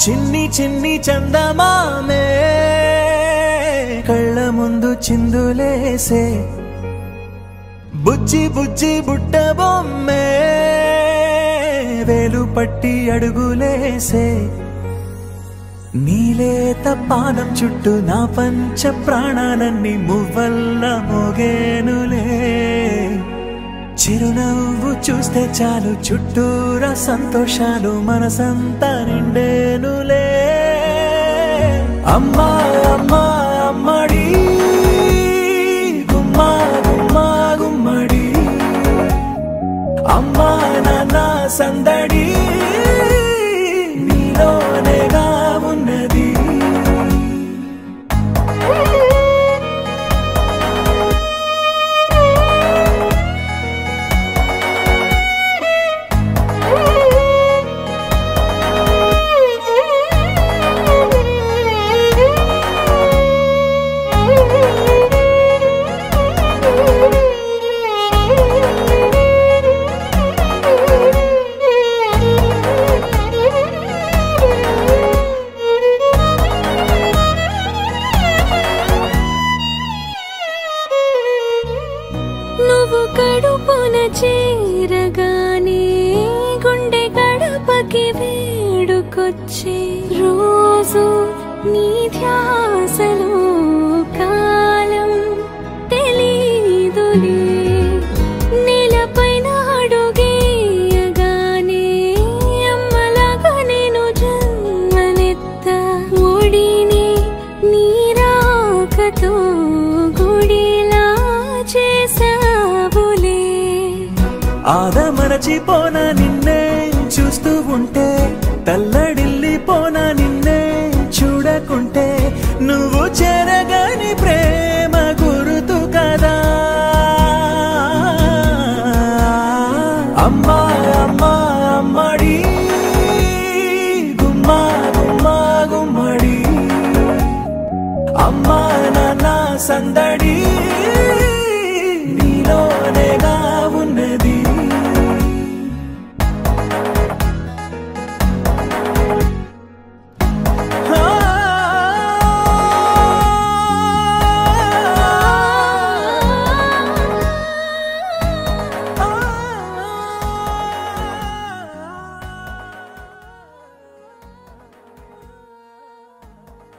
చిన్ని చిన్ని చందమామే కళ్ళ ముందు చిందులేసే బుజ్జి బుజ్జి బుట్ట బొమ్మే వేలు పట్టి అడుగులేసే నీలేత పానం చుట్టూ నా పంచ ప్రాణాలన్నీ మువ్వల్ల మోగేనులే చిరునవ్వు చూస్తే చాలు చుట్టూరా సంతోషాలు మనసంతా నిండేనులే అమ్మా అమ్మా అమ్మడి గుమ్మా గుమ్మా గుమ్మడి అమ్మా నాన్న సందడి నీలోనేగా ఉన్నది కడుపున చేరగానే గుండె గడపకి వేడుకొచ్చే రోజు నీ ధ్యాసలో కాలం తెలీదులే నేలపైన అడుగేయగానే అమ్మలాగా నేను జన్మనెత్త ఒడిని నీ రాకతో గుడిలా చేసా ఆదమరచిపోనా నిన్నే చూస్తూ ఉంటే తల్లడిల్లిపోనా నిన్నే చూడకుంటే నువ్వు చెరగని ప్రేమ గురుతు కదా అమ్మా అమ్మా అమ్మడి గుమ్మా గుమ్మా గుమ్మడి అమ్మా నాన్న సందడి నీలోనేగా